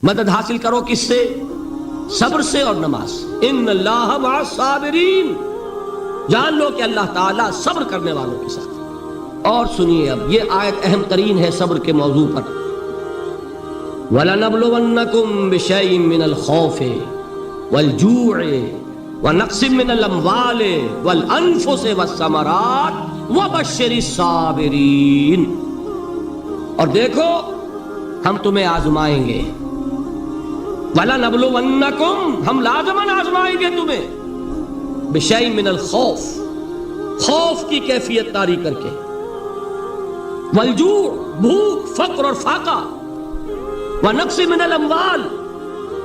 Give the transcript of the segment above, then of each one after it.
مدد حاصل کرو کس سے؟ صبر سے اور نماز سے۔ ان اللہ مع الصابرین، جان لو کہ اللہ تعالیٰ صبر کرنے والوں کے ساتھ۔ اور سنیے اب یہ آیت اہم ترین ہے صبر کے موضوع پر۔ وَلَنَبْلُوَنَّكُمْ بِشَيْءٍ مِّنَ الْخَوْفِ وَالْجُوعِ وَنَقْصٍ مِّنَ الْأَمْوَالِ وَالْأَنفُسِ وَالثَّمَرَاتِ وَبَشِّرِ الصَّابِرِينَ، اور دیکھو ہم تمہیں آزمائیں گے۔ وَلَنَبْلُوَنَّكُمْ، ہم لازماً آزمائیں گے تمہیں، بِشَيْءٍ مِّنَ الْخَوْفِ، خوف کی کیفیت طاری کر کے، والجوع، بھوک، فقر اور فاقہ، ونقص من الاموال،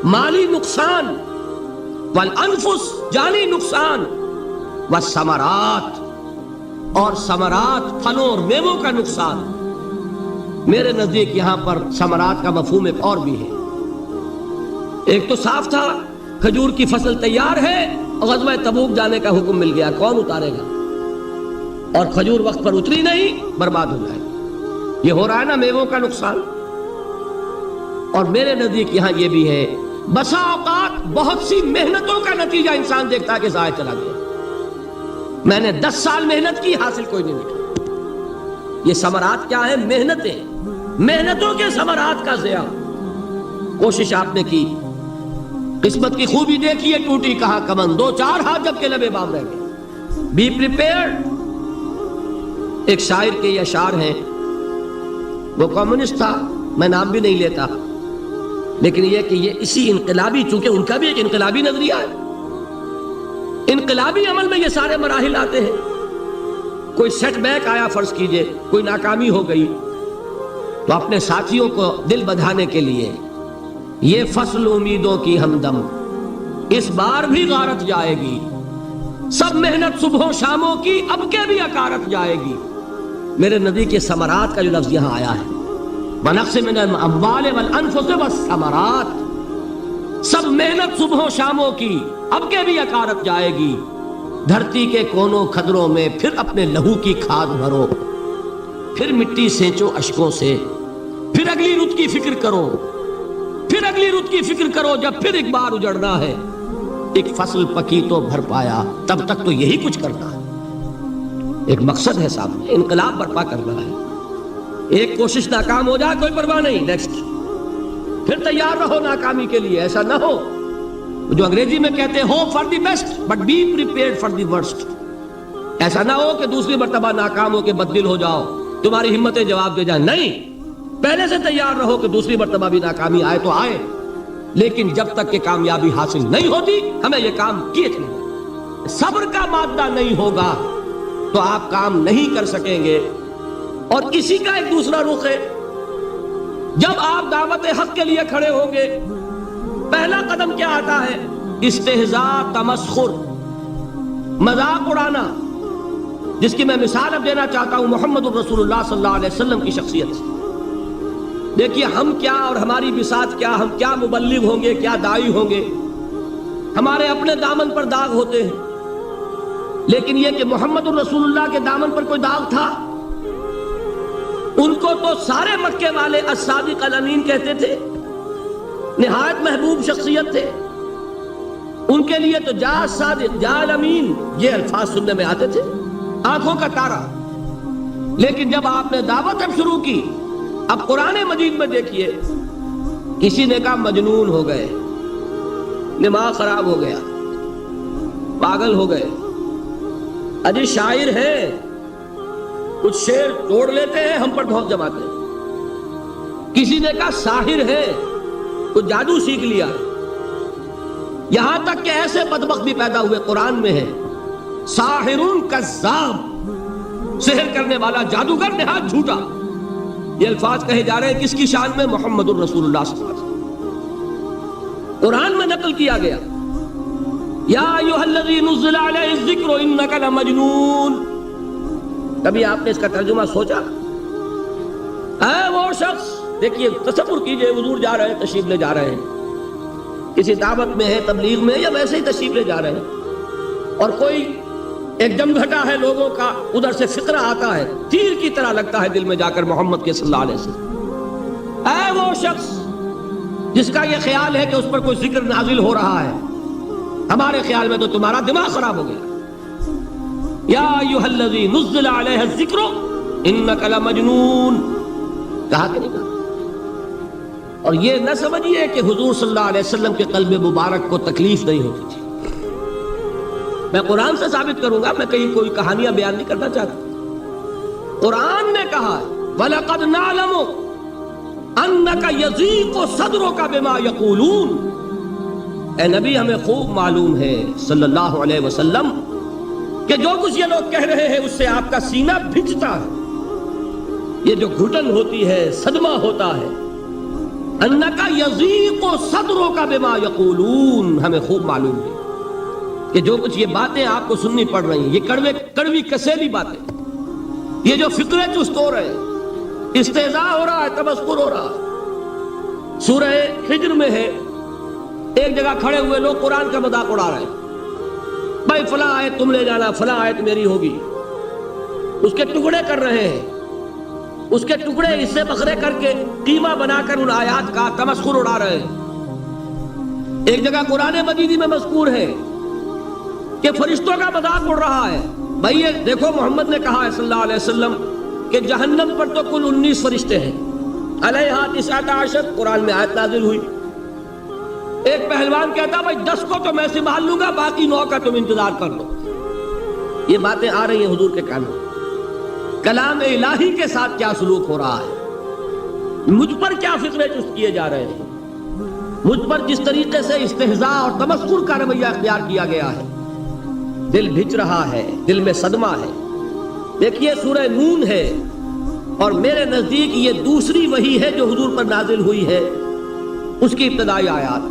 مالی نقصان، والانفس، جانی نقصان، والثمرات، اور ثمرات، پھلوں اور میووں کا نقصان۔ میرے نزدیک یہاں پر ثمرات کا مفہوم ایک اور بھی ہے۔ ایک تو صاف تھا کھجور کی فصل تیار ہے، غزوہ تبوک جانے کا حکم مل گیا، کون اتارے گا؟ اور کھجور وقت پر اتری نہیں، برباد ہو جائے گی۔ یہ ہو رہا ہے نا میووں کا نقصان۔ اور میرے نزدیک یہاں یہ بھی ہے، بسا اوقات بہت سی محنتوں کا نتیجہ انسان دیکھتا ہے کہ ضائع چلا گیا، میں نے 10 سال محنت کی، حاصل کوئی نہیں نکلا۔ یہ ثمرات کیا ہے؟ محنتیں، محنتوں کے ثمرات کا ضیاع۔ کوشش آپ نے کی، قسمت کی خوبی دیکھیے، ٹوٹی کہاں کمن، 2-4 ہاتھ جب کے لبے بام رہ گئے۔ Be prepared. ایک شاعر کے یہ اشعار ہیں، وہ کمیونسٹ تھا، میں نام بھی نہیں لیتا، لیکن یہ کہ یہ اسی انقلابی، چونکہ ان کا بھی ایک انقلابی نظریہ ہے، انقلابی عمل میں یہ سارے مراحل آتے ہیں۔ کوئی سیٹ بیک آیا، فرض کیجئے کوئی ناکامی ہو گئی، تو اپنے ساتھیوں کو دل بدھانے کے لیے یہ فصل امیدوں کی ہمدم اس بار بھی غارت جائے گی، سب محنت صبحوں شاموں کی اب کے بھی اکارت جائے گی۔ میرے نزدیک یہ ثمرات کا جو لفظ یہاں آیا ہے، وَنَقْصٍ مِّنَ الْأَمْوَالِ وَالْأَنفُسِ وَالثَّمَرَاتِ، سب محنت صبحوں شاموں کی اب کے بھی اکارت جائے گی۔ دھرتی کے کونوں کھدروں میں پھر اپنے لہو کی کھاد بھرو، پھر مٹی سینچو اشکوں سے، پھر اگلی رت کی فکر کرو، پھر اگلی رت کی فکر کرو، جب پھر ایک بار اجڑنا ہے۔ ایک فصل پکی تو بھر پایا، تب تک تو یہی کچھ کرنا ہے۔ ایک مقصد ہے سامنے، انقلاب برپا کرنا ہے۔ ایک کوشش ناکام ہو جائے کوئی پرواہ نہیں، نیکسٹ، پھر تیار رہو ناکامی کے لیے۔ ایسا نہ ہو جو انگریزی میں کہتے ہیں hope for the best but be prepared for the worst. ایسا نہ ہو کہ دوسری مرتبہ ناکام ہو کے بددل ہو جاؤ، تمہاری ہمتیں جواب دے جائیں۔ نہیں، پہلے سے تیار رہو کہ دوسری مرتبہ بھی ناکامی آئے تو آئے، لیکن جب تک کہ کامیابی حاصل نہیں ہوتی ہمیں یہ کام کیے چلیں۔ صبر کا مادہ نہیں ہوگا تو آپ کام نہیں کر سکیں گے۔ اور اسی کا ایک دوسرا رخ ہے، جب آپ دعوت حق کے لیے کھڑے ہوں گے، پہلا قدم کیا آتا ہے؟ استہزاء، تمسخر، مذاق اڑانا، جس کی میں مثال اب دینا چاہتا ہوں محمد الرسول اللہ صلی اللہ علیہ وسلم کی شخصیت سے۔ دیکھیے ہم کیا اور ہماری بساط کیا، ہم کیا مبلغ ہوں گے، کیا داعی ہوں گے، ہمارے اپنے دامن پر داغ ہوتے ہیں، لیکن یہ کہ محمد الرسول اللہ کے دامن پر کوئی داغ تھا؟ ان کو تو سارے مکے والے الصادق الامین کہتے تھے، نہایت محبوب شخصیت تھے۔ ان کے لیے تو جا صادق، جا الامین، یہ الفاظ سننے میں آتے تھے، آنکھوں کا تارا۔ لیکن جب آپ نے دعوت اب شروع کی، اب قرآن مجید میں دیکھیے، کسی نے کہا مجنون ہو گئے، دماغ خراب ہو گیا، پاگل ہو گئے، اجی شاعر ہے، کچھ شعر توڑ لیتے ہیں، ہم پر بہت جماتے ہیں۔ کسی نے کہا ساحر ہے، کچھ جادو سیکھ لیا۔ یہاں تک کہ ایسے بدبخت بھی پیدا ہوئے، قرآن میں ہے ساحر کذاب، سحر کرنے والا جادوگر نہایت جھوٹا۔ یہ الفاظ کہے جا رہے ہیں کس کی شان میں؟ محمد الرسول اللہ صلی اللہ علیہ وسلم۔ قرآن میں نقل کیا گیا، یا ایھا الذی نزل علیہ الذکر انک لمجنون۔ کبھی آپ نے اس کا ترجمہ سوچا؟ اے وہ شخص، دیکھیے تصور کیجئے، حضور جا رہے ہیں، تشریف لے جا رہے ہیں، کسی دعوت میں ہے، تبلیغ میں، یا ویسے ہی تشریف لے جا رہے ہیں، اور کوئی ایک دم گھٹا ہے لوگوں کا، ادھر سے فقرہ آتا ہے، تیر کی طرح لگتا ہے دل میں جا کر محمد کے صلی اللہ علیہ وسلم۔ اے وہ شخص جس کا یہ خیال ہے کہ اس پر کوئی ذکر نازل ہو رہا ہے، ہمارے خیال میں تو تمہارا دماغ خراب ہو گیا۔ یا ایھا الذی نزل علیہ الذکر انک لمجنون، کہا کہ نہیں کہا؟ اور یہ نہ سمجھیے کہ حضور صلی اللہ علیہ وسلم کے قلب مبارک کو تکلیف نہیں ہوتی تھی۔ میں قرآن سے ثابت کروں گا، میں کہیں کوئی کہانیاں بیان نہیں کرنا چاہتا۔ قرآن نے کہا ہے وَلَقَدْ نَعْلَمُ أَنَّكَ يَضِيقُ صَدْرُكَ بِمَا يَقُولُونَ، اے نبی ہمیں خوب معلوم ہے صلی اللہ علیہ وسلم کہ جو کچھ یہ لوگ کہہ رہے ہیں اس سے آپ کا سینہ بھجتا ہے، یہ جو گھٹن ہوتی ہے، صدمہ ہوتا ہے۔ أَنَّكَ يَضِيقُ صَدْرُكَ بِمَا يَقُولُونَ، ہمیں خوب معلوم ہے کہ جو کچھ یہ باتیں آپ کو سننی پڑ رہی ہیں، یہ کڑوی کسیلی باتیں، یہ جو فکرے چست ہو رہے ہیں، استہزاء ہو رہا ہے، تمسخر ہو رہا ہے۔ سورہ ہجر میں ہے، ایک جگہ کھڑے ہوئے لوگ قرآن کا مذاق اڑا رہے ہیں، بھائی فلاں آیت تم لے جانا، فلاں آیت میری ہوگی، اس کے ٹکڑے کر رہے ہیں، اس کے ٹکڑے حصے بکھرے کر کے قیمہ بنا کر ان آیات کا تمسخر اڑا رہے ہیں۔ ایک جگہ قرآن مجید میں مذکور ہے کہ فرشتوں کا مذاق اڑ رہا ہے، بھائی یہ دیکھو محمد نے کہا ہے صلی اللہ علیہ وسلم کہ جہنم پر تو کل 19 فرشتے ہیں، علیہا 19 قرآن میں آیت نازل ہوئی۔ ایک پہلوان کہتا بھائی 10 کو تو میں سنبھال لوں گا، باقی 9 کا تم انتظار کر لو۔ یہ باتیں آ رہی ہیں حضور کے کانوں، کلام الہی کے ساتھ کیا سلوک ہو رہا ہے، مجھ پر کیا فکرے چست کیے جا رہے ہیں، مجھ پر جس طریقے سے استہزاء اور تمسخر کا رویہ اختیار کیا گیا ہے، دل بھج رہا ہے، دل میں صدمہ ہے۔ دیکھیے سورہ نون ہے، اور میرے نزدیک یہ دوسری وحی ہے جو حضور پر نازل ہوئی ہے، اس کی ابتدائی آیات،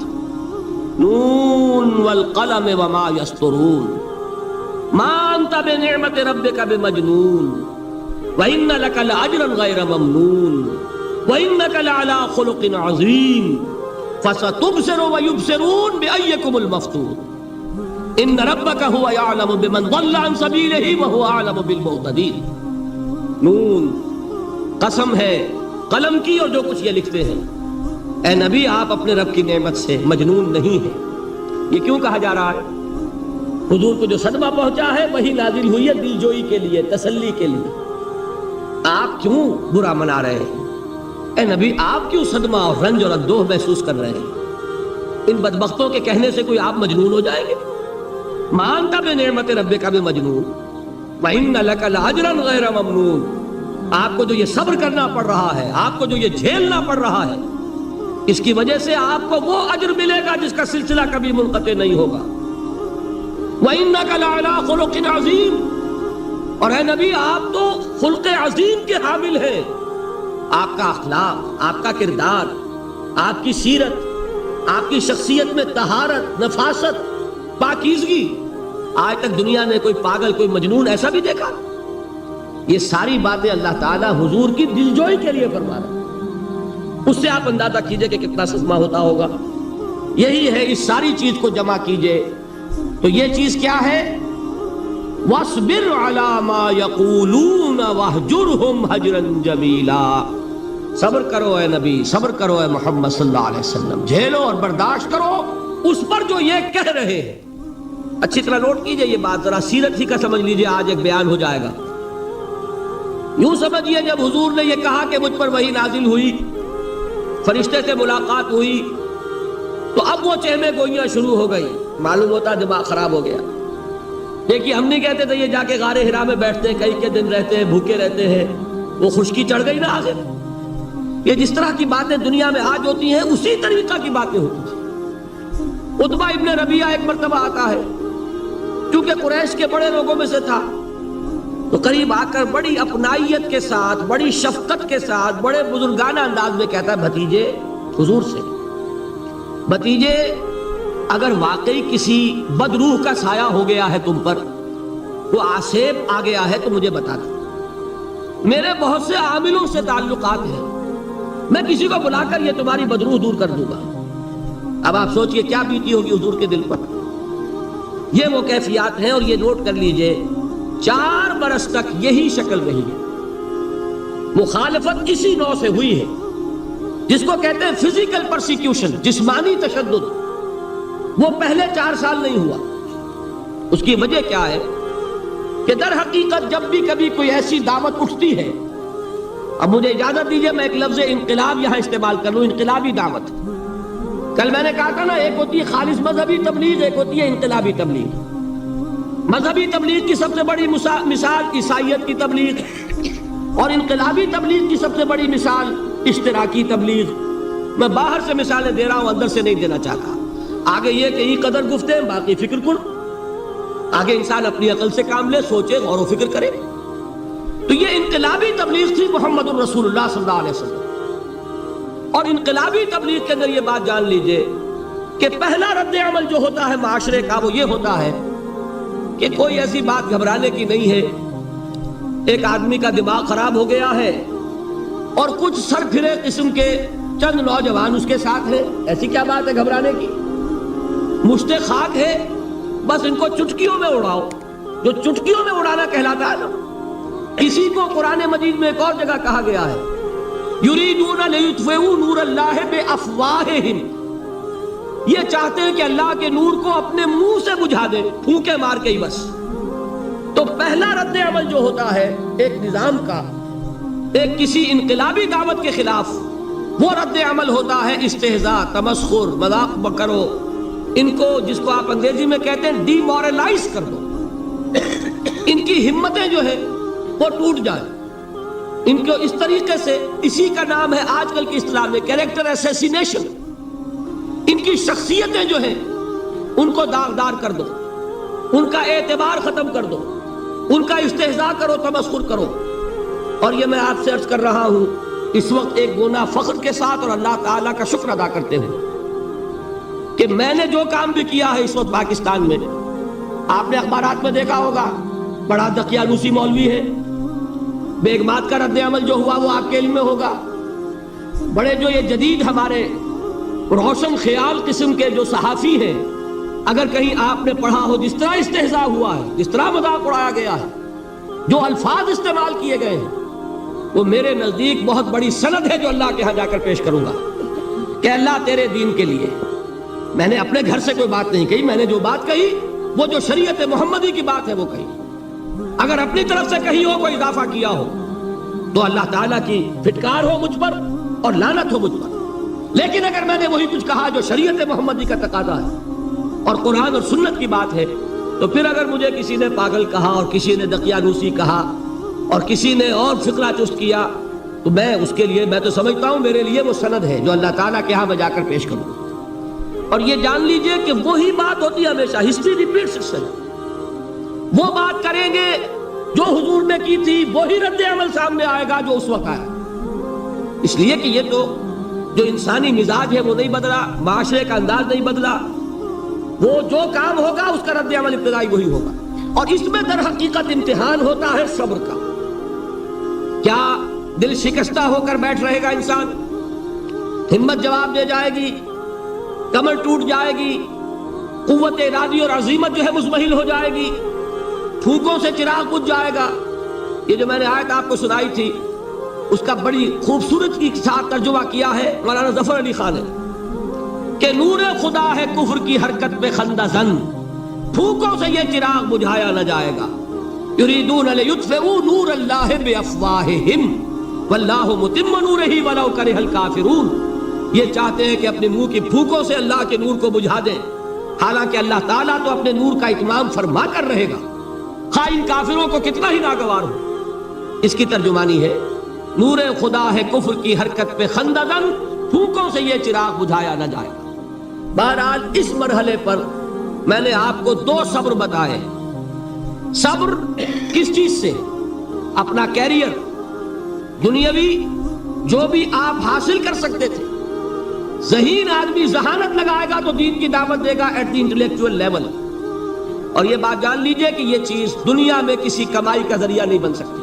نون والقلم وما یسطرون ما انت بنعمت ربک بمجنون وَإِنَّ لَكَ لَأَجْرًا غَيْرَ مَمْنُونٍ وَإِنَّكَ لَعَلَىٰ خُلُقٍ عَظِيمٍ فَسَتُبْصِرُ وَيُبْصِرُونَ بِأَيِّكُمُ الْمَفْتُونُ إِنَّ رَبَّكَ هُوَ يَعْلَمُ بِمَنْ ضَلَّ عَنْ سَبِيلِهِ وَهُوَ أَعْلَمُ بِالْمُهْتَدِينَ۔ نون، قسم ہے قلم کی اور جو کچھ یہ لکھتے ہیں۔ اے نبی آپ اپنے رب کی نعمت سے مجنون نہیں ہیں۔ یہ کیوں کہا جا رہا ہے؟ حضور کو جو صدمہ پہنچا ہے وہی نازل ہوئی ہے دل جوئی کے لیے، تسلی کے لیے۔ آپ کیوں برا منا رہے ہیں؟ اے نبی آپ کیوں صدمہ اور رنج اور اندوہ محسوس کر رہے ہیں؟ ان بدبختوں کے کہنے سے کوئی آپ مجنون ہو جائیں گے؟ مانتا بنعمت ربک بمجنون وَإِنَّ لَكَ لَأَجْرًا غَيْرَ مَمْنُونٍ، آپ کو جو یہ صبر کرنا پڑ رہا ہے، آپ کو جو یہ جھیلنا پڑ رہا ہے، اس کی وجہ سے آپ کو وہ اجر ملے گا جس کا سلسلہ کبھی منقطع نہیں ہوگا۔ وَإِنَّكَ لَعَلَىٰ خُلُقٍ عَظِيمٍ، اور اے نبی آپ تو خلق عظیم کے حامل ہیں۔ آپ کا اخلاق، آپ کا کردار، آپ کی سیرت، آپ کی شخصیت میں طہارت، نفاست، پاکیزگی، آج تک دنیا نے کوئی پاگل، کوئی مجنون ایسا بھی دیکھا؟ یہ ساری باتیں اللہ تعالیٰ حضور کی دلجوئی کے لیے فرما رہا ہے۔ اس سے آپ اندازہ کیجئے کہ کتنا صدمہ ہوتا ہوگا۔ یہی ہے، اس ساری چیز کو جمع کیجئے تو یہ چیز کیا ہے؟ وَاصْبِرْ عَلَىٰ مَا يَقُولُونَ وَاهْجُرْهُمْ هَجْرًا جَمِيلًا، صبر کرو اے نبی، صبر کرو اے محمد صلی اللہ علیہ وسلم، جھیلو اور برداشت کرو اس پر جو یہ کہہ رہے ہیں۔ اچھی طرح نوٹ کیجئے یہ بات، ذرا سیرت ہی کا سمجھ لیجئے، آج ایک بیان ہو جائے گا۔ یوں سمجھیے جب حضور نے یہ کہا کہ مجھ پر وحی نازل ہوئی، فرشتے سے ملاقات ہوئی، تو اب وہ چہمے گوئیاں شروع ہو گئی، معلوم ہوتا دماغ خراب ہو گیا۔ دیکھیے ہم نہیں کہتے تھے یہ جا کے غار حرا میں بیٹھتے ہیں، کئی کے دن رہتے ہیں، بھوکے رہتے ہیں، وہ خشکی چڑھ گئی نا آخر۔ یہ جس طرح کی باتیں دنیا میں آج ہوتی ہیں اسی طریقہ کی باتیں ہوتی تھیں۔ عتبہ ابن ربیعہ ایک مرتبہ آتا ہے، کیونکہ قریش کے بڑے لوگوں میں سے تھا، تو قریب آ کر بڑی اپنائیت کے ساتھ، بڑی شفقت کے ساتھ، بڑے بزرگانہ انداز میں کہتا ہے بھتیجے حضور سے، بھتیجے اگر واقعی کسی بد روح کا سایہ ہو گیا ہے تم پر، وہ آسیب آ گیا ہے تو مجھے بتا دو، میرے بہت سے عاملوں سے تعلقات ہیں، میں کسی کو بلا کر یہ تمہاری بد روح دور کر دوں گا۔ اب آپ سوچئے کیا بیتی ہوگی حضور کے دل پر۔ یہ وہ کیفیات ہیں، اور یہ نوٹ کر لیجئے 4 برس تک یہی شکل رہی ہے، مخالفت اسی نوع سے ہوئی ہے جس کو کہتے ہیں فزیکل پرسیکیوشن، جسمانی تشدد، وہ پہلے 4 سال نہیں ہوا۔ اس کی وجہ کیا ہے کہ در حقیقت جب بھی کبھی کوئی ایسی دعوت اٹھتی ہے، اب مجھے اجازت دیجئے میں ایک لفظ انقلاب یہاں استعمال کر لوں، انقلابی دعوت۔ کل میں نے کہا تھا نا، ایک ہوتی ہے خالص مذہبی تبلیغ، ایک ہوتی ہے انقلابی تبلیغ۔ مذہبی تبلیغ کی سب سے بڑی مثال عیسائیت کی تبلیغ، اور انقلابی تبلیغ کی سب سے بڑی مثال اشتراکی تبلیغ۔ میں باہر سے مثالیں دے رہا ہوں، اندر سے نہیں دینا چاہتا۔ آگے یہ کہ یہ قدر گفتے ہیں، باقی فکر کن۔ آگے انسان اپنی عقل سے کام لے، سوچے، غور و فکر کرے۔ تو یہ انقلابی تبلیغ تھی محمد الرسول اللہ صلی اللہ علیہ وسلم۔ اور انقلابی تبلیغ کے اندر یہ بات جان لیجئے کہ پہلا رد عمل جو ہوتا ہے معاشرے کا، وہ یہ ہوتا ہے کہ کوئی ایسی بات گھبرانے کی نہیں ہے۔ ایک آدمی کا دماغ خراب ہو گیا ہے اور کچھ سر پھرے قسم کے چند نوجوان اس کے ساتھ ہیں، ایسی کیا بات ہے گھبرانے کی؟ مشت خاک ہے، بس ان کو چٹکیوں میں اڑاؤ۔ جو چٹکیوں میں اڑانا کہلاتا ہے نا، اسی کو قرآن مجید میں ایک اور جگہ کہا گیا ہے، یریدون لیطفئوا نور اللہ بافواہہم۔ یہ چاہتے ہیں کہ اللہ کے نور کو اپنے منہ سے بجھا دیں، پھونکے مار کے ہی بس۔ تو پہلا رد عمل جو ہوتا ہے ایک نظام کا، ایک کسی انقلابی دعوت کے خلاف، وہ رد عمل ہوتا ہے استہزاء، تمسخر، مذاق کرو ان کو، جس کو آپ انگریزی میں کہتے ہیں ڈی مورلائز کر دو۔ ان کی ہمتیں جو ہے وہ ٹوٹ جائیں، ان کو اس طریقے سے، اسی کا نام ہے آج کل کی اصطلاح میں کیریکٹر اسیسینیشن۔ ان کی شخصیتیں جو ہیں ان کو داغدار کر دو، ان کا اعتبار ختم کر دو، ان کا استہزاء کرو، تمسخر کرو۔ اور یہ میں آپ سے عرض کر رہا ہوں اس وقت ایک گونا فخر کے ساتھ اور اللہ تعالیٰ کا شکر ادا کرتے ہوئے کہ میں نے جو کام بھی کیا ہے اس وقت پاکستان میں، آپ نے اخبارات میں دیکھا ہوگا، بڑا دقیانوسی مولوی ہے، بیگمات کا رد عمل جو ہوا وہ آپ کے علم میں ہوگا۔ بڑے جو یہ جدید ہمارے روشن خیال قسم کے جو صحافی ہیں، اگر کہیں آپ نے پڑھا ہو جس طرح استہزاء ہوا ہے، جس طرح مذاق اڑایا گیا ہے، جو الفاظ استعمال کیے گئے ہیں، وہ میرے نزدیک بہت بڑی سند ہے جو اللہ کے ہاں جا کر پیش کروں گا کہ اللہ تیرے دین کے لیے۔ میں نے اپنے گھر سے کوئی بات نہیں کہی، میں نے جو بات کہی وہ جو شریعت محمدی کی بات ہے وہ کہی۔ اگر اپنی طرف سے کہیں ہو، کوئی اضافہ کیا ہو، تو اللہ تعالیٰ کی پھٹکار ہو مجھ پر اور لعنت ہو مجھ پر۔ لیکن اگر میں نے وہی کچھ کہا جو شریعت محمدی کا تقاضا ہے اور قرآن اور سنت کی بات ہے، تو پھر اگر مجھے کسی نے پاگل کہا اور کسی نے دقیانوسی کہا اور کسی نے اور فقرہ چست کیا، تو میں اس کے لیے، میں تو سمجھتا ہوں میرے لیے وہ سند ہے جو اللہ تعالیٰ کے ہاں میں جا کر پیش کروں۔ اور یہ جان لیجئے کہ وہی بات ہوتی ہے ہمیشہ، ہسٹری ریپیٹس اٹسیلف۔ وہ بات کریں گے جو حضور نے کی تھی، وہی رد عمل سامنے آئے گا جو اس وقت آیا۔ اس لیے کہ یہ تو جو انسانی مزاج ہے وہ نہیں بدلا، معاشرے کا انداز نہیں بدلا، وہ جو کام ہوگا اس کا رد عمل ابتدائی وہی ہوگا۔ اور اس میں در حقیقت امتحان ہوتا ہے صبر کا۔ کیا دل شکستہ ہو کر بیٹھ رہے گا انسان؟ ہمت جواب دے جائے گی، کمر ٹوٹ جائے گی، قوت ارادی اور عزیمت جو ہے مزمحل ہو جائے گی، پھونکوں سے چراغ بجھ جائے گا۔ یہ جو میں نے آیت آپ کو سنائی تھی، اس کا بڑی خوبصورت کے ساتھ ترجمہ کیا ہے مولانا ظفر علی خان نے کہ نور خدا ہے کفر کی حرکت میں خندہ زن، پھونکوں سے یہ چراغ بجھایا نہ جائے گا۔ یریدون لیطفئوا نور اللہ بافواہہم واللہ متم نورہ ولو کرہ الکافرون۔ یہ چاہتے ہیں کہ اپنے منہ کی پھونکوں سے اللہ کے نور کو بجھا دیں، حالانکہ اللہ تعالیٰ تو اپنے نور کا اتمام فرما کر رہے گا، خواہ ان کافروں کو کتنا ہی ناگوار ہو۔ اس کی ترجمانی ہے نور خدا ہے کفر کی حرکت پہ خنددن، پھونکوں سے یہ چراغ بجھایا نہ جائے گا۔ بہرحال اس مرحلے پر میں نے آپ کو 2 صبر بتائے۔ صبر کس چیز سے؟ اپنا کیریئر دنیاوی جو بھی آپ حاصل کر سکتے تھے۔ ذہین آدمی ذہانت لگائے گا تو دین کی دعوت دے گا ایٹ دی انٹلیکچوئل لیول۔ اور یہ بات جان لیجئے کہ یہ چیز دنیا میں کسی کمائی کا ذریعہ نہیں بن سکتی،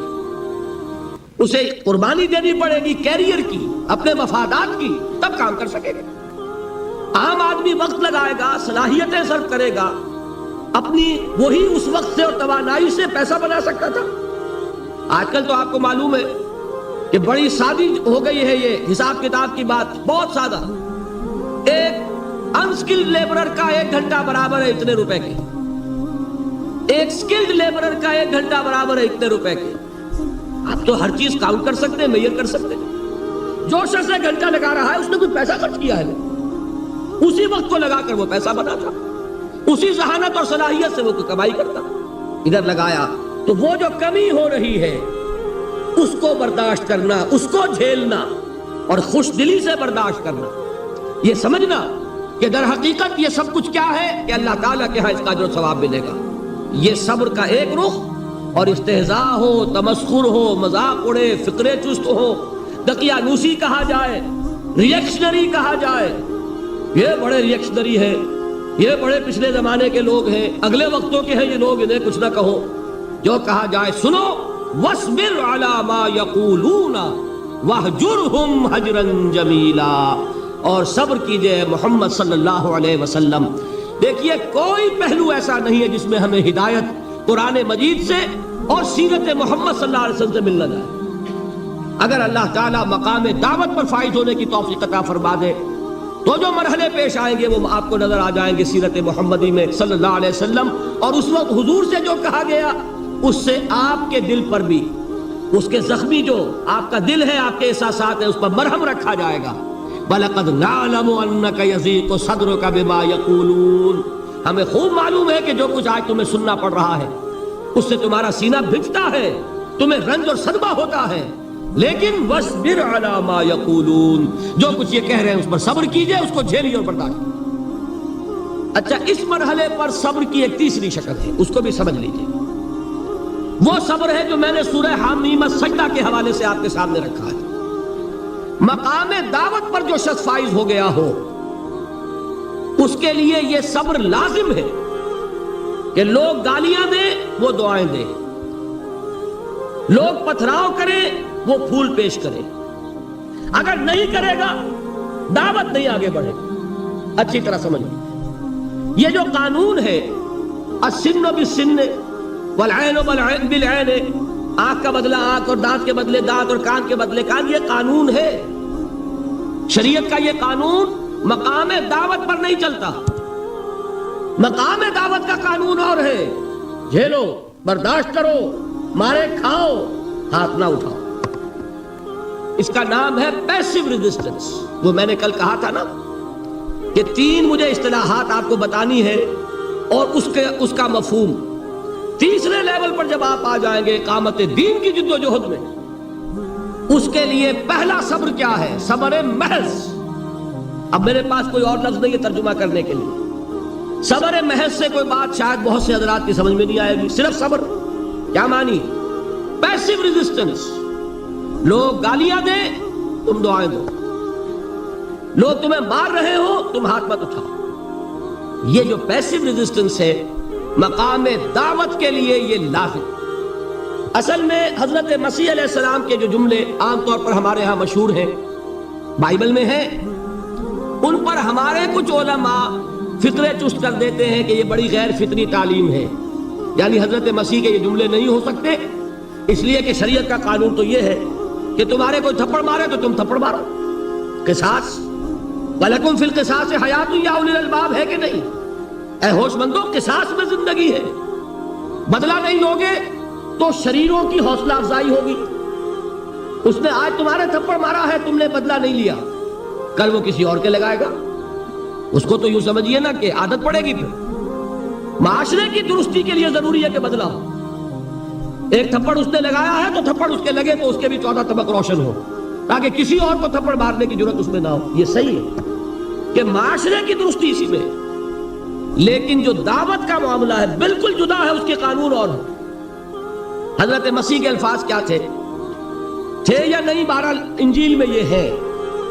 اسے قربانی دینی پڑے گی کیریئر کی، اپنے مفادات کی، تب کام کر سکے گا۔ عام آدمی وقت لگائے گا، صلاحیتیں صرف کرے گا، اپنی وہی اس وقت سے اور توانائی سے پیسہ بنا سکتا تھا۔ آج کل تو آپ کو معلوم ہے کہ بڑی سادی ہو گئی ہے یہ حساب کتاب کی بات، بہت سادہ. ایک انسکلڈ لیبرر کا 1 گھنٹہ برابر ہے اتنے روپے کے، ایک سکلڈ لیبرر کا 1 گھنٹہ برابر ہے اتنے روپے کے. آپ تو ہر چیز کاؤنٹ کر سکتے ہیں، میئر کر سکتے ہیں. جو شخص 1 گھنٹہ لگا رہا ہے اس نے کوئی پیسہ خرچ کیا ہے؟ اسی وقت کو لگا کر وہ پیسہ بنا تھا، اسی ذہانت اور صلاحیت سے وہ کمائی کرتا. ادھر لگایا تو وہ جو کمی ہو رہی ہے اس کو برداشت کرنا، اس کو جھیلنا اور خوش دلی سے برداشت کرنا، یہ سمجھنا کہ در حقیقت یہ سب کچھ کیا ہے کہ اللہ تعالیٰ کے ہاں اس کا جو ثواب ملے گا. یہ صبر کا ایک رخ، اور استہزاء ہو، تمسخر ہو، مذاق اڑے، فقرے چست ہو، دقیانوسی کہا جائے، ریئیکشنری کہا جائے، یہ بڑے ریئیکشنری ہیں، یہ بڑے پچھلے زمانے کے لوگ ہیں، اگلے وقتوں کے ہیں یہ لوگ، انہیں کچھ نہ کہو. جو کہا جائے سنو، وَاصْبِرْ عَلَى مَا يَقُولُونَ وَاهْجُرْهُمْ هَجْرًا جَمِيلًا. اور صبر کیجئے محمد صلی اللہ علیہ وسلم. دیکھیے کوئی پہلو ایسا نہیں ہے جس میں ہمیں ہدایت قرآن مجید سے اور سیرت محمد صلی اللہ علیہ وسلم سے مل نہ جائے. اگر اللہ تعالیٰ مقام دعوت پر فائز ہونے کی توفیق عطا فرما دے تو جو مرحلے پیش آئیں گے وہ آپ کو نظر آ جائیں گے سیرت محمدی میں صلی اللہ علیہ وسلم. اور اس وقت حضور سے جو کہا گیا اس سے آپ کے دل پر بھی، اس کے زخمی جو آپ کا دل ہے، آپ کے احساسات ہیں، اس پر مرہم رکھا جائے گا. وَلَقَدْ نَعْلَمُ أَنَّكَ يَضِيقُ صَدْرُكَ بِمَا يَقُولُونَ. ہمیں خوب معلوم ہے کہ جو کچھ آج تمہیں سننا پڑ رہا ہے اس سے تمہارا سینہ بھجتا ہے، تمہیں رنج اور صدمہ ہوتا ہے. لیکن وَاصْبِرْ عَلَى مَا يَقُولُونَ، جو کچھ یہ کہہ رہے ہیں اس پر صبر کیجئے، اس کو جھیلیے اور برداشت. اچھا، اس مرحلے پر صبر کی ایک تیسری شکل ہے، اس کو بھی سمجھ لیجئے. وہ صبر ہے جو میں نے سورہ حامیم السجدہ کے حوالے سے آپ کے سامنے رکھا ہے. مقام دعوت پر جو شخص فائز ہو گیا ہو اس کے لیے یہ صبر لازم ہے کہ لوگ گالیاں دیں وہ دعائیں دیں، لوگ پتھراؤ کریں وہ پھول پیش کریں. اگر نہیں کرے گا دعوت نہیں آگے بڑھے. اچھی طرح سمجھ یہ جو قانون ہے، السن بالسن والعین بالعین، آنکھ کا بدلہ آنکھ اور دانت کے بدلے دانت اور کان کے بدلے کان، یہ قانون ہے. شریعت کا یہ قانون مقام دعوت پر نہیں چلتا. مقام دعوت کا قانون اور ہے، جھیلو، برداشت کرو، مارے کھاؤ، ہاتھ نہ اٹھاؤ. اس کا نام ہے پیسو ریزسٹنس. وہ میں نے کل کہا تھا نا کہ 3 مجھے اصطلاحات آپ کو بتانی ہے اور اس کا مفہوم. تیسرے لیول پر جب آپ آ جائیں گے اقامت دین کی جد و جہد میں، اس کے لیے پہلا صبر کیا ہے؟ صبر محض. اب میرے پاس کوئی اور لفظ نہیں ہے ترجمہ کرنے کے لیے. صبر محض سے کوئی بات شاید بہت سے حضرات کی سمجھ میں نہیں آئے گی. صرف صبر کیا معنی؟ Passive resistance. لوگ گالیاں دیں تم دعائیں دو، لوگ تمہیں مار رہے ہو تم ہاتھ مت اٹھاؤ. یہ جو پیسو ریزسٹنس ہے مقام دعوت کے لیے یہ لازم. اصل میں حضرت مسیح علیہ السلام کے جو جملے عام طور پر ہمارے ہاں مشہور ہیں، بائبل میں ہیں، ان پر ہمارے کچھ علماء فطرے چست کر دیتے ہیں کہ یہ بڑی غیر فطری تعلیم ہے. یعنی حضرت مسیح کے یہ جملے نہیں ہو سکتے، اس لیے کہ شریعت کا قانون تو یہ ہے کہ تمہارے کوئی تھپڑ مارے تو تم تھپڑ مارو. قصاص، وَلَكُمْ فِي الْقِصَاصِ حَيَاةٌ يَا أُولِي الْأَلْبَابِ، ہے کہ نہیں؟ اے ہوش مندو، قصاص میں زندگی ہے. بدلہ نہیں لوگے تو شریروں کی حوصلہ افزائی ہوگی. اس نے آج تمہارے تھپڑ مارا ہے، تم نے بدلہ نہیں لیا، کل وہ کسی اور کے لگائے گا. اس کو تو یوں سمجھیے نا کہ عادت پڑے گی. پھر معاشرے کی درستی کے لیے ضروری ہے کہ بدلہ ہو. ایک تھپڑ اس نے لگایا ہے تو تھپڑ اس کے لگے تو اس کے بھی 14 طبق روشن ہو، تاکہ کسی اور کو تھپڑ مارنے کی ضرورت اس میں نہ ہو. یہ صحیح ہے کہ معاشرے کی درستی اسی میں ہے. لیکن جو دعوت کا معاملہ ہے بالکل جدا ہے، اس کے قانون اور ہے. حضرت مسیح کے الفاظ کیا تھے یا نہیں؟ بہرحال انجیل میں یہ ہے،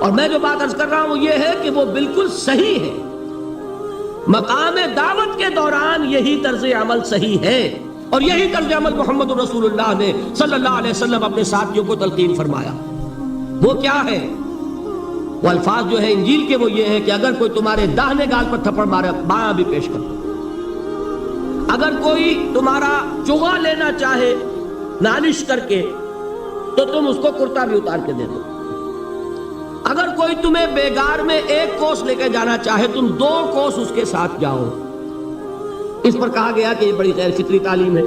اور میں جو بات عرض کر رہا ہوں وہ یہ ہے کہ وہ بالکل صحیح ہے. مقام دعوت کے دوران یہی طرز عمل صحیح ہے، اور یہی طرز عمل محمد رسول اللہ نے صلی اللہ علیہ وسلم اپنے ساتھیوں کو تلقین فرمایا. وہ کیا ہے؟ وہ الفاظ جو ہے انجیل کے وہ یہ ہے کہ اگر کوئی تمہارے داہنے گال پر تھپڑ مارے بایاں بھی پیش کر. اگر کوئی تمہارا چغا لینا چاہے نالش کر کے تو تم اس کو کرتا بھی اتار کے دے دو. اگر کوئی تمہیں بیگار میں 1 کوس لے کے جانا چاہے تم 2 کوس اس کے ساتھ جاؤ. اس پر کہا گیا کہ یہ بڑی غیر فطری تعلیم ہے.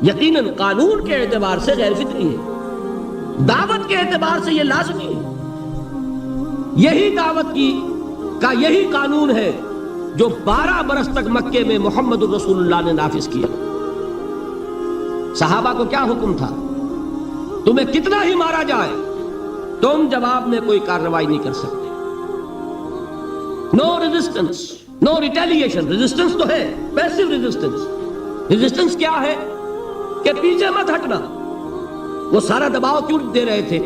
یقیناً قانون کے اعتبار سے غیر فطری ہے، دعوت کے اعتبار سے یہ لازمی ہے. یہی دعوت کا یہی قانون ہے جو 12 برس تک مکے میں محمد الرسول اللہ نے نافذ کیا. صحابہ کو کیا حکم تھا؟ تمہیں کتنا ہی مارا جائے تم جواب میں کوئی کارروائی نہیں کر سکتے. نو ریزسٹنس، نو ریٹیلیشن. ریزسٹنس تو ہے، پیسو ریزسٹنس. ریزسٹنس کیا ہے؟ کہ پیچھے مت ہٹنا. وہ سارا دباؤ کیوں دے رہے تھے؟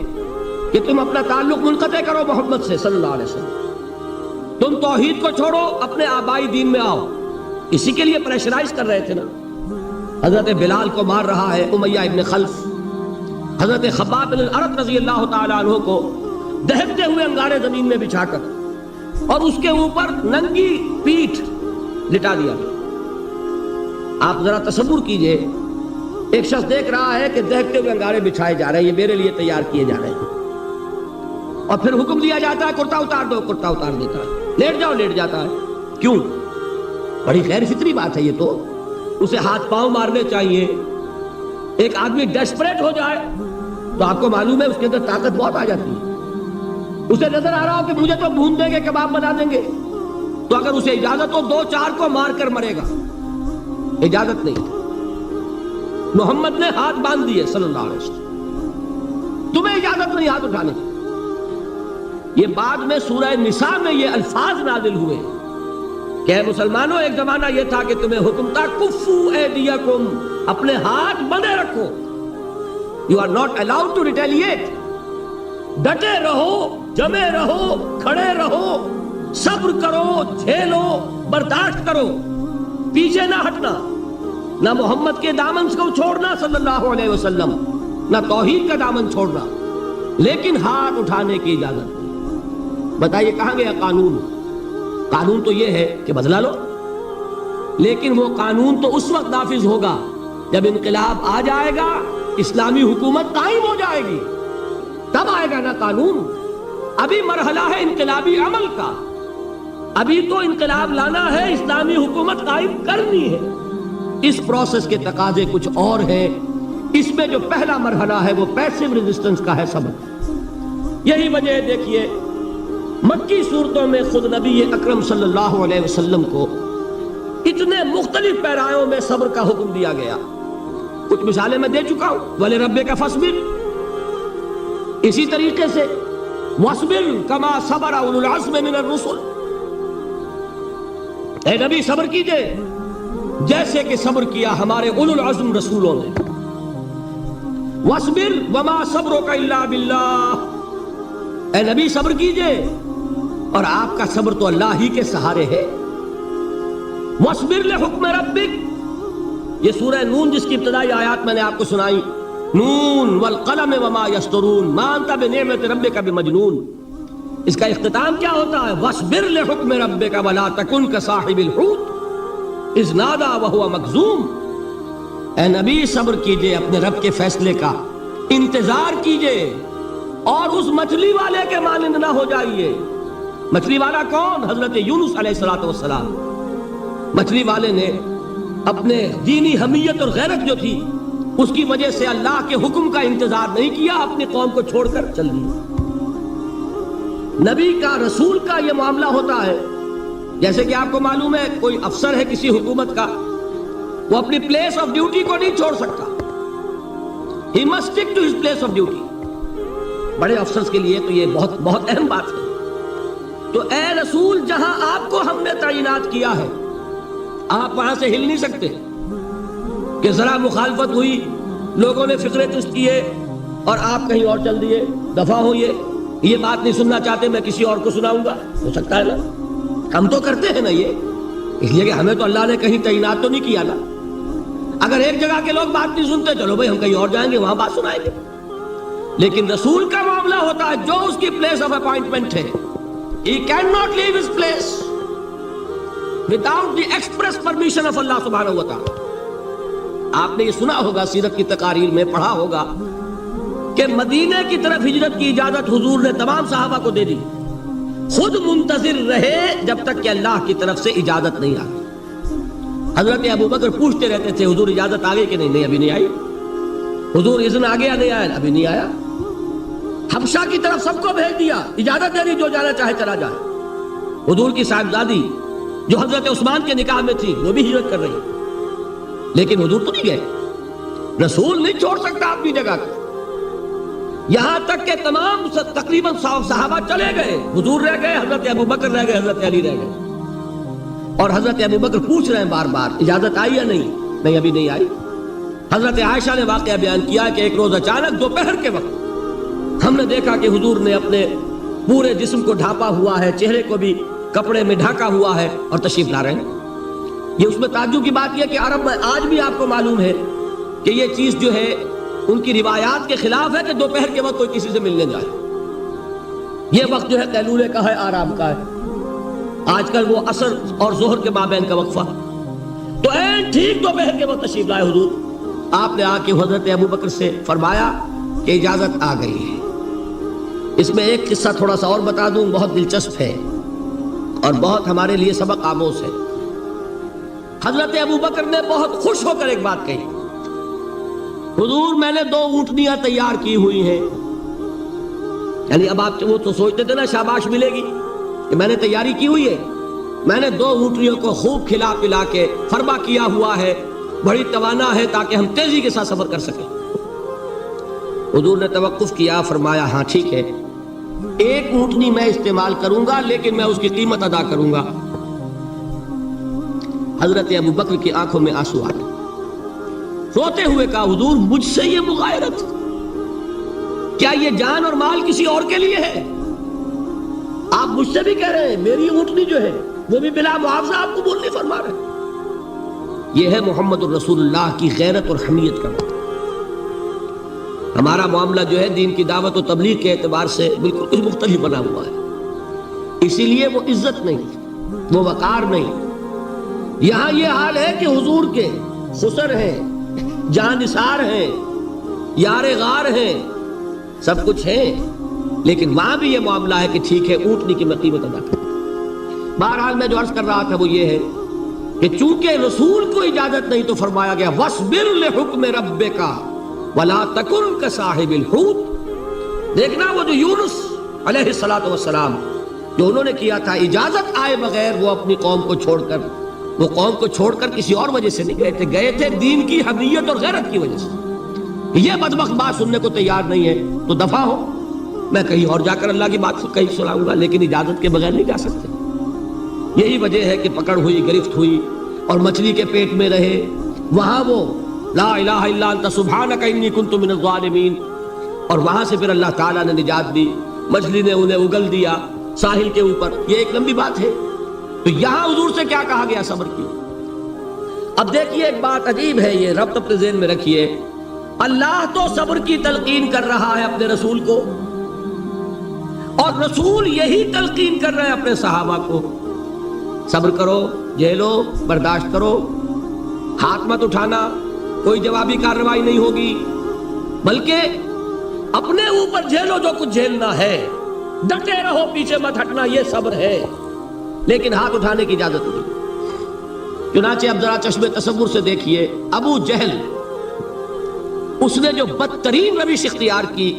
کہ تم اپنا تعلق منقطع کرو محمد سے صلی اللہ علیہ وسلم. تم توحید کو چھوڑو، اپنے آبائی دین میں آؤ. اسی کے لیے پریشرائز کر رہے تھے نا. حضرت بلال کو مار رہا ہے امیہ ابن خلف. حضرت خباب بن الارت رضی اللہ تعالیٰ عنہ کو دہکتے ہوئے انگارے زمین میں بچھا کر اور اس کے اوپر ننگی پیٹھ لٹا دیا. آپ ذرا تصور کیجئے، ایک شخص دیکھ رہا ہے کہ دہکتے ہوئے انگارے بچھائے جا رہے ہیں، یہ میرے لیے تیار کیے جا رہے ہیں، اور پھر حکم دیا جاتا ہے کرتا اتار دو. کرتا اتار دیتا ہے. لیٹ جاؤ، لیٹ جاتا ہے. کیوں؟ بڑی غیر فطری بات ہے یہ. تو اسے ہاتھ پاؤں مارنے چاہیے. ایک آدمی ڈیسپریٹ ہو جائے تو آپ کو معلوم ہے اس کے اندر طاقت بہت آ جاتی ہے. اسے نظر آ رہا ہو کہ مجھے تو بھون دیں گے، کباب بنا دیں گے، تو اگر اسے اجازت ہو 2-4 کو مار کر مرے گا. اجازت نہیں. محمد نے ہاتھ باندھ دیے صلی اللہ علیہ وسلم. تمہیں اجازت نہیں ہاتھ اٹھانے کی. یہ بعد میں سورہ نساء میں یہ الفاظ نازل ہوئے کہ اے مسلمانوں، ایک زمانہ یہ تھا کہ تمہیں حکم تھا کفو ایدیکم، اپنے ہاتھ بندھے رکھو. You are not allowed to retaliate. ڈٹے رہو، جمے رہو، کھڑے رہو، صبر کرو، جھیلو، برداشت کرو، پیچھے نہ ہٹنا. نہ محمد کے دامن کو چھوڑنا صلی اللہ علیہ وسلم، نہ توحید کا دامن چھوڑنا، لیکن ہاتھ اٹھانے کی اجازت نہیں. بتائیے کہاں گیا قانون؟ قانون تو یہ ہے کہ بدلا لو، لیکن وہ قانون تو اس وقت نافذ ہوگا جب انقلاب آ جائے گا، اسلامی حکومت قائم ہو جائے گی، تب آئے گا نا قانون. ابھی مرحلہ ہے انقلابی عمل کا. ابھی تو انقلاب لانا ہے، اسلامی حکومت قائم کرنی ہے. اس پروسیس کے تقاضے کچھ اور ہیں. اس میں جو پہلا مرحلہ ہے وہ پیسو ریزسٹنس کا ہے صبر. یہی وجہ ہے دیکھیے مکی صورتوں میں خود نبی اکرم صلی اللہ علیہ وسلم کو اتنے مختلف پیرایوں میں صبر کا حکم دیا گیا. کچھ مثالیں میں دے چکا ہوں. وَلِرَبِّكَ فَاصْبِرْ، اسی طریقے سے وَاصْبِرْ كَمَا صَبَرَ أُولُو الْعَزْمِ مِنَ الرُّسُلِ، اے نبی صبر کیجئے جیسے کہ صبر کیا ہمارے اولو العزم رسولوں نے. وَاصْبِرْ وَمَا صَبْرُكَ إِلَّا بِاللَّهِ، اے نبی صبر کیجئے اور آپ کا صبر تو اللہ ہی کے سہارے ہے. وَاصْبِرْ لِحُكْمِ رَبِّكَ، یہ سورہ نون جس کی ابتدائی آیات میں نے آپ کو سنائی، نون والقلم وما یسطرون ما انت بنعمت ربک بمجنون، اس کا اختتام کیا ہوتا ہے؟ وَاصْبِرْ لِحُكْمِ رَبِّكَ وَلَا تَكُنْ كَصَاحِبِ الْحُوتِ اذ نَادَىٰ وَهُوَ مَكْظُومٌ، اے نبی صبر کیجئے اپنے رب کے فیصلے کا، انتظار کیجئے اور اس مچھلی والے کے مانند نہ ہو جائیے. مچھلی والا کون؟ حضرت یونس علیہ السلام. مچھلی والے نے اپنے دینی حمیت اور غیرت جو تھی اس کی وجہ سے اللہ کے حکم کا انتظار نہیں کیا، اپنی قوم کو چھوڑ کر چل دی. نبی کا، رسول کا یہ معاملہ ہوتا ہے. جیسے کہ آپ کو معلوم ہے کوئی افسر ہے کسی حکومت کا، وہ اپنی پلیس آف ڈیوٹی کو نہیں چھوڑ سکتا. He must stick to his place of duty. بڑے افسرز کے لیے تو یہ بہت بہت اہم بات ہے. تو اے رسول، جہاں آپ کو ہم نے تعینات کیا ہے آپ وہاں سے ہل نہیں سکتے. کہ ذرا مخالفت ہوئی، لوگوں نے فقرے چست کیے اور آپ کہیں اور چل دیے، دفعہ ہوئیے، یہ بات نہیں سننا چاہتے میں کسی اور کو سناؤں گا. ہو سکتا ہے نا، ہم تو کرتے ہیں نا یہ، اس لیے کہ ہمیں تو اللہ نے کہیں تعینات تو نہیں کیا نا. اگر ایک جگہ کے لوگ بات نہیں سنتے، چلو بھائی ہم کہیں اور جائیں گے وہاں بات سنائیں گے. لیکن رسول کا معاملہ ہوتا ہے جو اس کی پلیس آف اپوائنٹمنٹ ہے، he cannot leave his place without the express permission of Allah subhanahu wa ta'ala. آپ نے یہ سنا ہوگا، سیرت کی تقاریر میں پڑھا ہوگا کہ مدینے کی طرف ہجرت کی اجازت حضور نے تمام صحابہ کو دے دی، خود منتظر رہے جب تک کہ اللہ کی طرف سے اجازت نہیں آتی۔ حضرت ابوبکر پوچھتے رہتے تھے حضور اجازت آ گئی کہ نہیں؟ نہیں ابھی نہیں آئی۔ حضور اذن آ گیا؟ نہیں آیا، ابھی نہیں آیا۔ حبشہ کی طرف سب کو بھیج دیا، اجازت دے دی جو جانا چاہے چلا جائے۔ حضور کی صاحبزادی جو حضرت عثمان کے نکاح میں تھی وہ بھی ہجرت کر رہی، لیکن حضور تو نہیں گئے۔ رسول نہیں چھوڑ سکتا اپنی جگہ کو، یہاں تک کہ تمام تقریباً صحابہ چلے گئے، حضور رہ گئے، حضرت ابوبکر رہ گئے، حضرت علی رہ گئے، اور حضرت ابوبکر پوچھ رہے ہیں بار بار اجازت آئی یا نہیں؟ نہیں ابھی نہیں آئی۔ حضرت عائشہ نے واقعہ بیان کیا کہ ایک روز اچانک دوپہر کے وقت ہم نے دیکھا کہ حضور نے اپنے پورے جسم کو ڈھانپا ہوا ہے، چہرے کو بھی کپڑے میں ڈھانکا ہوا ہے اور تشریف لا رہے ہیں۔ یہ اس میں تعجب کی بات یہ کہ عرب میں آج بھی آپ کو معلوم ہے کہ یہ چیز جو ہے ان کی روایات کے خلاف ہے کہ دوپہر کے وقت کوئی کسی سے ملنے جائے۔ یہ وقت جو ہے قیلولے کا ہے، آرام کا ہے۔ آج کل وہ عصر اور ظہر کے مابین کا وقفہ، تو این ٹھیک دوپہر کے وقت تشریف لائے حضور۔ آپ نے آ کے حضرت ابوبکر سے فرمایا کہ اجازت آ گئی ہے۔ اس میں ایک قصہ تھوڑا سا اور بتا دوں، بہت دلچسپ ہے اور بہت ہمارے لیے سبق آموز ہے۔ حضرت ابوبکر نے بہت خوش ہو کر ایک بات کہی، حضور میں نے 2 اونٹنیاں تیار کی ہوئی ہیں۔ یعنی اب آپ وہ تو سوچتے تھے نا شاباش ملے گی کہ میں نے تیاری کی ہوئی ہے، میں نے 2 اونٹنیوں کو خوب کھلا پلا کے فرما کیا ہوا ہے، بڑی توانا ہے تاکہ ہم تیزی کے ساتھ سفر کر سکیں۔ حضور نے توقف کیا، فرمایا ہاں ٹھیک ہے، 1 اونٹنی میں استعمال کروں گا لیکن میں اس کی قیمت ادا کروں گا۔ حضرت ابوبکر کی آنکھوں میں آنسو آ گئے، روتے ہوئے کہا حضور مجھ سے یہ مغایرت، کیا یہ جان اور مال کسی اور کے لیے ہے؟ آپ مجھ سے بھی کہہ رہے ہیں میری اونٹنی جو ہے وہ بھی بلا معاوضہ آپ قبول نہیں فرما رہے۔ یہ ہے محمد الرسول اللہ کی غیرت اور حمیت کا وقت۔ ہمارا معاملہ جو ہے دین کی دعوت و تبلیغ کے اعتبار سے بالکل کچھ مختلف بنا ہوا ہے، اسی لیے وہ عزت نہیں، وہ وقار نہیں۔ یہاں یہ حال ہے کہ حضور کے خسر ہیں، جان نثار ہیں، یار غار ہیں، سب کچھ ہیں، لیکن وہاں بھی یہ معاملہ ہے کہ ٹھیک ہے اونٹنی کی میں قیمت ادا کروں۔ بہرحال میں جو عرض کر رہا تھا وہ یہ ہے کہ چونکہ رسول کو اجازت نہیں تو فرمایا گیا وَاصْبِرْ لِحُکْمِ رَبِّكَ وَلَا تَكُنْ كَصَاحِبِ الْحُوتِ۔ دیکھنا وہ جو یونس علیہ السلام جو انہوں نے کیا تھا، اجازت آئے بغیر وہ اپنی قوم کو چھوڑ کر، وہ قوم کو چھوڑ کر کسی اور وجہ سے نہیں گئے تھے دین کی حمیت اور غیرت کی وجہ سے۔ یہ بدبخت بات سننے کو تیار نہیں ہے تو دفع ہو، میں کہیں اور جا کر اللہ کی بات کہیں سناؤں گا، لیکن اجازت کے بغیر نہیں جا سکتے۔ یہی وجہ ہے کہ پکڑ ہوئی، گرفت ہوئی اور مچھلی کے پیٹ میں رہے، وہاں وہ لا الہ الا انت سبحانک انی کنت من الظالمین، اور وہاں سے پھر اللہ تعالیٰ نے نجات دی، مچھلی نے انہیں اگل دیا ساحل کے اوپر۔ یہ ایک لمبی بات ہے، تو یہاں حضور سے کیا کہا گیا؟ صبر کی۔ اب دیکھیے ایک بات عجیب ہے، یہ ربط اپنے ذہن میں رکھیے، اللہ تو صبر کی تلقین کر رہا ہے اپنے رسول کو، اور رسول یہی تلقین کر رہے ہیں اپنے صحابہ کو، صبر کرو، جھیلو، برداشت کرو، ہاتھ مت اٹھانا، کوئی جوابی کارروائی نہیں ہوگی، بلکہ اپنے اوپر جھیلو جو کچھ جھیلنا ہے، ڈٹے رہو، پیچھے مت ہٹنا، یہ صبر ہے، لیکن ہاتھ اٹھانے کی اجازت نہیں۔ چنانچہ اب ذرا چشم تصور سے دیکھیے، ابو جہل اس نے جو بدترین روش اختیار کی،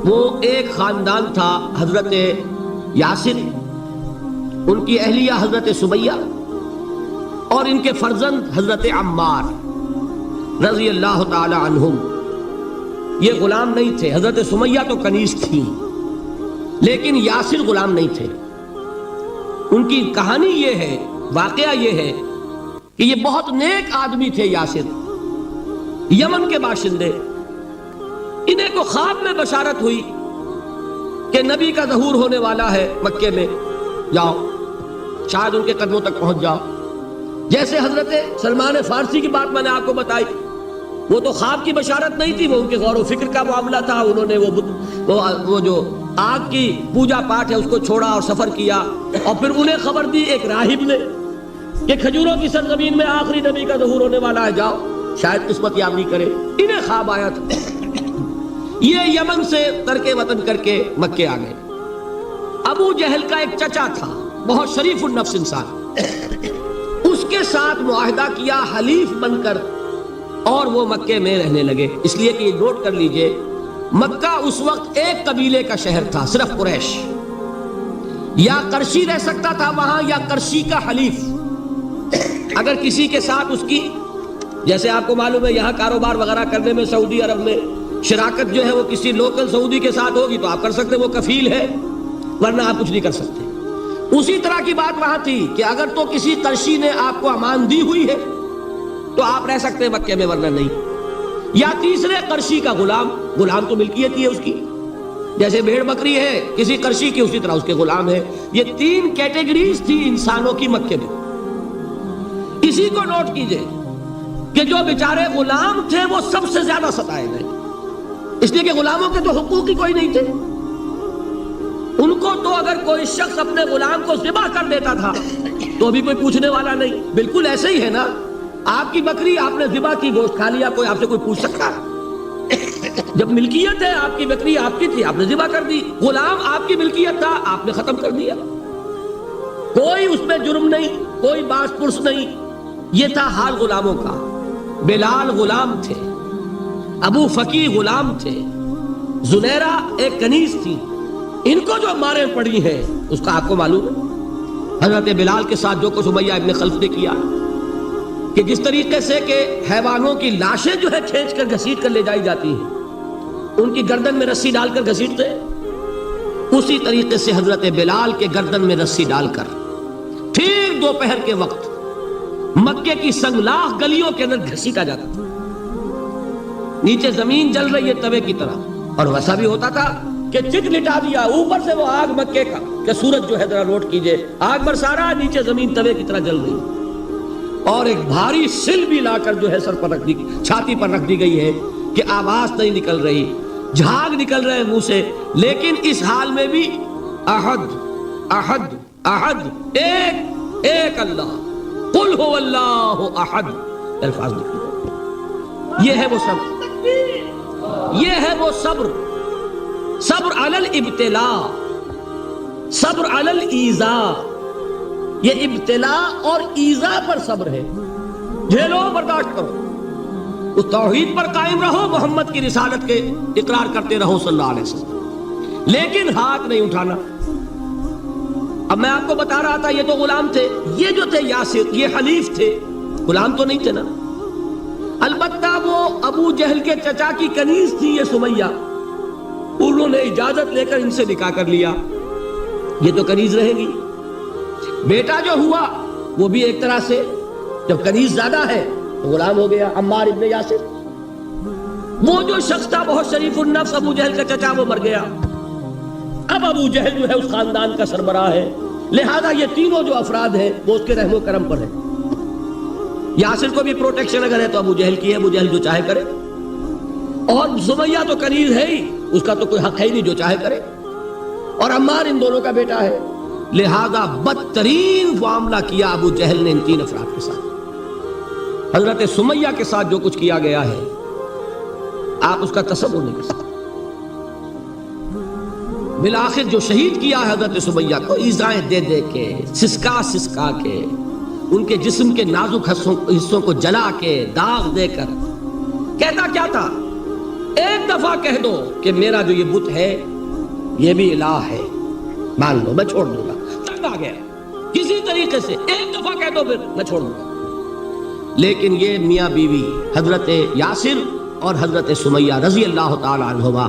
وہ ایک خاندان تھا حضرت یاسر، ان کی اہلیہ حضرت سمیہ، اور ان کے فرزند حضرت عمار رضی اللہ تعالی عنہم۔ یہ غلام نہیں تھے، حضرت سمیہ تو کنیز تھی لیکن یاسر غلام نہیں تھے۔ ان کی کہانی یہ ہے، واقعہ یہ ہے کہ یہ بہت نیک آدمی تھے یاسر، یمن کے باشندے۔ انہیں کو خواب میں بشارت ہوئی کہ نبی کا ظہور ہونے والا ہے مکے میں، جاؤ شاید ان کے قدموں تک پہنچ جاؤ۔ جیسے حضرت سلمان فارسی کی بات میں نے آپ کو بتائی، وہ تو خواب کی بشارت نہیں تھی، وہ ان کے غور و فکر کا معاملہ تھا۔ انہوں نے وہ جو آگ کی پوجا پاٹ ہے اس کو چھوڑا اور سفر کیا، اور پھر انہیں خبر دی ایک راہب نے کہ کھجوروں کی سرزمین میں آخری نبی کا ظہور ہونے والا ہے، جاؤ شاید قسمت یابی کرے۔ انہیں خواب آیا تھا، یہ یمن سے ترک وطن کر کے مکے آ گئے۔ ابو جہل کا ایک چچا تھا، بہت شریف النفس انسان، اس کے ساتھ معاہدہ کیا حلیف بن کر، اور وہ مکے میں رہنے لگے۔ اس لیے کہ یہ نوٹ کر لیجئے، مکہ اس وقت ایک قبیلے کا شہر تھا، صرف قریش۔ یا قرشی رہ سکتا تھا وہاں، یا قرشی کا حلیف۔ اگر کسی کے ساتھ اس کی، جیسے آپ کو معلوم ہے یہاں کاروبار وغیرہ کرنے میں سعودی عرب میں شراکت جو ہے وہ کسی لوکل سعودی کے ساتھ ہوگی تو آپ کر سکتے، وہ کفیل ہے، ورنہ آپ کچھ نہیں کر سکتے۔ اسی طرح کی بات وہاں تھی کہ اگر تو کسی قرشی نے آپ کو امان دی ہوئی ہے تو آپ رہ سکتے ہیں مکے میں، ورنہ نہیں۔ یا تیسرے قرشی کا غلام، غلام تو ملکیت ہی ہے اس کی، جیسے بھیڑ بکری ہے کسی قرشی کی، اسی طرح اس کے غلام ہے۔ یہ تین کیٹیگریز تھی انسانوں کی مکے میں۔ اسی کو نوٹ کیجئے کہ جو بیچارے غلام تھے وہ سب سے زیادہ ستائے گئے، اس لیے کہ غلاموں کے تو حقوق ہی کوئی نہیں تھے۔ ان کو تو اگر کوئی شخص اپنے غلام کو ذبح کر دیتا تھا تو بھی کوئی پوچھنے والا نہیں۔ بالکل ایسے ہی ہے نا، آپ کی بکری آپ نے ذبح کی، گوشت کھا لیا، کوئی آپ سے کوئی پوچھ سکتا؟ جب ملکیت ہے، آپ کی بکری آپ کی تھی، آپ نے ذبح کر دی۔ غلام آپ کی ملکیت تھا، آپ نے ختم کر دیا، کوئی اس میں جرم نہیں، کوئی باس پرس نہیں۔ یہ تھا حال غلاموں کا۔ بلال غلام تھے، ابو فقی غلام تھے، زنیرہ ایک کنیز تھی۔ ان کو جو ماریں پڑی ہیں اس کا آپ کو معلوم ہے۔ حضرت بلال کے ساتھ جو کچھ امیہ ابن خلف نے کیا، کہ جس طریقے سے کہ حیوانوں کی لاشیں جو ہے کھینچ کر گھسیٹ کر لے جائی جاتی ہیں، ان کی گردن میں رسی ڈال کر گھسیٹتے، اسی طریقے سے حضرت بلال کے گردن میں رسی ڈال کر ٹھیک دوپہر کے وقت مکے کی سنگلاخ گلیوں کے اندر گھسیٹا جاتا تھا۔ نیچے زمین جل رہی ہے توے کی طرح، اور ویسا بھی ہوتا تھا کہ چک لٹا دیا، اوپر سے وہ آگ مکے کا، کہ سورج جو ہے ذرا نوٹ کیجئے، آگ برسا رہا، نیچے زمین توے کی طرح جل رہی، اور ایک بھاری سل بھی لا کر جو ہے سر پر رکھ دی، چھاتی پر رکھ دی گئی ہے کہ آواز نہیں نکل رہی، جھاگ نکل رہے منہ سے، لیکن اس حال میں بھی احد احد احد، ایک ایک اللہ، قل هو اللہ احد، الفاظ نکلے۔ یہ ہے وہ صبر، یہ ہے وہ صبر، صبر علی الابتلاء، صبر علی الایذاء۔ یہ ابتلاء اور ایذاء پر صبر ہے، جھیلو، برداشت کرو، اس توحید پر قائم رہو، محمد کی رسالت کے اقرار کرتے رہو صلی اللہ علیہ وسلم، لیکن ہاتھ نہیں اٹھانا۔ اب میں آپ کو بتا رہا تھا یہ تو غلام تھے، یہ جو تھے یاسر، یہ حلیف تھے، غلام تو نہیں تھے نا۔ البتہ وہ ابو جہل کے چچا کی کنیز تھی یہ سمیہ، انہوں نے اجازت لے کر ان سے نکاح کر لیا، یہ تو کنیز رہیں گی۔ بیٹا جو ہوا وہ بھی ایک طرح سے، جب کنیز زیادہ ہے تو غلام ہو گیا، عمار ابن یاسر۔ وہ جو شخص تھا بہت شریف النفس ابو جہل کا چچا، وہ مر گیا۔ اب ابو جہل جو ہے اس خاندان کا سربراہ ہے، لہذا یہ تینوں جو افراد ہیں وہ اس کے رحم و کرم پر ہیں۔ یاسر کو بھی پروٹیکشن اگر ہے تو ابو جہل کی ہے، ابو جہل جو چاہے کرے، اور سمیہ تو کنیز ہے ہی، اس کا تو کوئی حق ہے ہی نہیں، جو چاہے کرے، اور عمار ان دونوں کا بیٹا ہے، لہذا بدترین معاملہ کیا ابو جہل نے ان تین افراد کے ساتھ۔ حضرت سمیہ کے ساتھ جو کچھ کیا گیا ہے آپ اس کا تصور نہیں کر سکتے۔ بالآخر جو شہید کیا حضرت سمیہ کو ایذائیں دے دے کے، سسکا سسکا کے، ان کے جسم کے نازک حصوں کو جلا کے، داغ دے کر، کہتا کیا تھا؟ ایک دفعہ کہہ دو کہ میرا جو یہ بت ہے یہ بھی الہ ہے، مان لو، میں چھوڑ دوں گا۔ تنگ آ گیا، کسی طریقے سے ایک دفعہ کہہ دو پھر میں چھوڑ دوں گا۔ لیکن یہ میاں بیوی حضرت یاسر اور حضرت سمیہ رضی اللہ تعالی عنہما،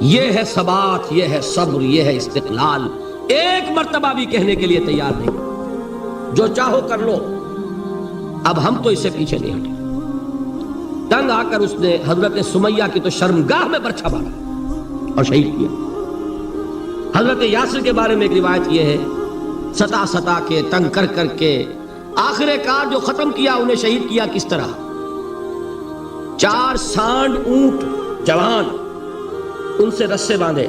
یہ ہے ثبات، یہ ہے صبر، یہ ہے استقلال، ایک مرتبہ بھی کہنے کے لیے تیار نہیں، جو چاہو کر لو، اب ہم تو اس سے پیچھے نہیں ہٹے۔ تنگ آ کر اس نے حضرت سمیہ کی تو شرمگاہ میں برچھا مارا اور شہید کیا۔ حضرت یاسر کے بارے میں ایک روایت یہ ہے، ستا ستا کے، تنگ کر کر کے، آخر کار جو ختم کیا، انہیں شہید کیا کس طرح؟ 4 سانڈ اونٹ جوان، ان سے رسے باندھے،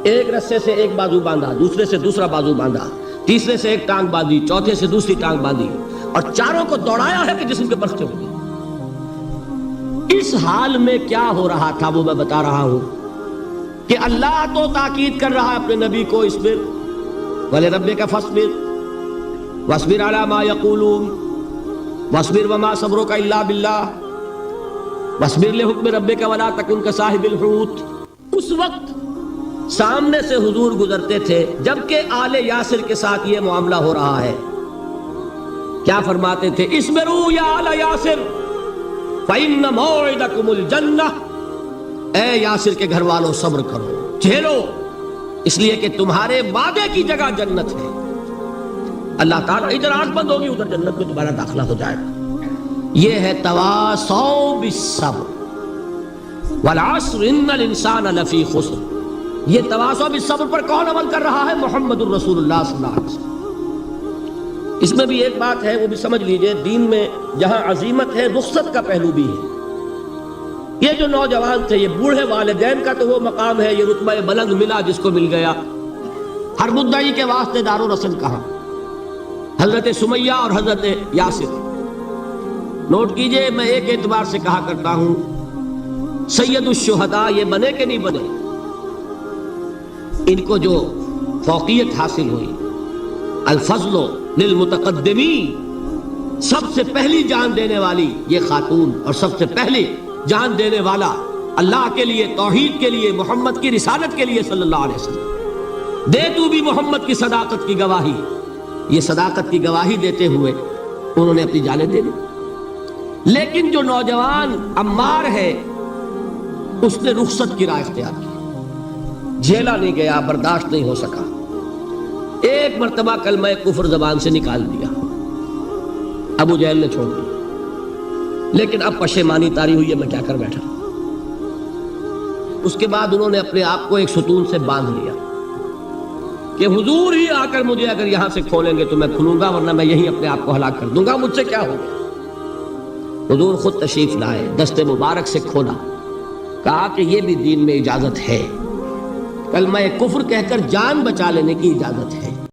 ایک رسے سے ایک بازو باندھا، دوسرے سے دوسرا بازو باندھا، تیسرے سے ایک ٹانگ باندھی، چوتھے سے دوسری ٹانگ باندھی، اور چاروں کو دوڑایا ہے کہ جسم کے برستے ہو گئے۔ اس حال میں کیا ہو رہا تھا وہ میں بتا رہا ہوں کہ اللہ تو تاکید کر رہا ہے اپنے نبی کو، اصبر وَلِرَبِّكَ فَاصْبِرْ وَاصْبِرْ عَلَىٰ مَا يَقُولُونَ وَاصْبِرْ وَمَا صَبْرُكَ إِلَّا بِاللَّهِ وَاصْبِرْ لِحُكْمِ رَبِّكَ وَلَا تَكُنْ كَصَاحِبِ الْحُوتِ۔ اس وقت سامنے سے حضور گزرتے تھے جبکہ آل یاسر کے ساتھ یہ معاملہ ہو رہا ہے، کیا فرماتے تھے؟ اصبروا یا آل یاسر فَإِنَّ مَوْعِدَكُمُ الْجَنَّةُ، اے یاسر کے گھر والوں صبر کرو، جھیلو، اس لیے کہ تمہارے وعدے کی جگہ جنت ہے۔ اللہ تعالیٰ ادھر آنکھ بند ہوگی ادھر جنت میں تمہارا داخلہ ہو جائے گا۔ یہ ہے تواصوا بالصبر والعصر ان الانسان لفی خسر۔ یہ تواصوا بالصبر پر کون عمل کر رہا ہے؟ محمد الرسول اللہ صلی اللہ علیہ وسلم۔ اس میں بھی ایک بات ہے، وہ بھی سمجھ لیجئے، دین میں جہاں عظیمت ہے رخصت کا پہلو بھی ہے۔ یہ جو نوجوان تھے، یہ بوڑھے والدین کا تو وہ مقام ہے، یہ رتبہ بلند ملا جس کو مل گیا۔ ہر مدعی کے واسطے دار و رسن کہاں؟ حضرت سمیہ اور حضرت یاسر۔ نوٹ کیجئے، میں ایک اعتبار سے کہا کرتا ہوں، سید الشہداء یہ بنے کہ نہیں بنے، ان کو جو فوقیت حاصل ہوئی، الفضل للمتقدمین، سب سے پہلی جان دینے والی یہ خاتون اور سب سے پہلی جان دینے والا اللہ کے لیے، توحید کے لیے، محمد کی رسالت کے لیے صلی اللہ علیہ وسلم۔ دے تو بھی محمد کی صداقت کی گواہی۔ یہ صداقت کی گواہی دیتے ہوئے انہوں نے اپنی جانیں دے دی۔ لیکن جو نوجوان عمار ہے اس نے رخصت کی راہ اختیار کی، جھیلا نہیں گیا، برداشت نہیں ہو سکا، ایک مرتبہ کلمہ کفر زبان سے نکال دیا، ابو جہل نے چھوڑ دیا، لیکن اب پشیمانی طاری ہوئی ہے میں کیا کر بیٹھا۔ اس کے بعد انہوں نے اپنے آپ کو ایک ستون سے باندھ لیا کہ حضور ہی آ کر مجھے اگر یہاں سے کھولیں گے تو میں کھلوں گا، ورنہ میں یہی اپنے آپ کو ہلاک کر دوں گا، مجھ سے کیا ہوگا۔ حضور خود تشریف لائے، دست مبارک سے کھولا، کہا کہ یہ بھی دین میں اجازت ہے، کلمہ کفر کہہ کر جان بچا لینے کی اجازت ہے۔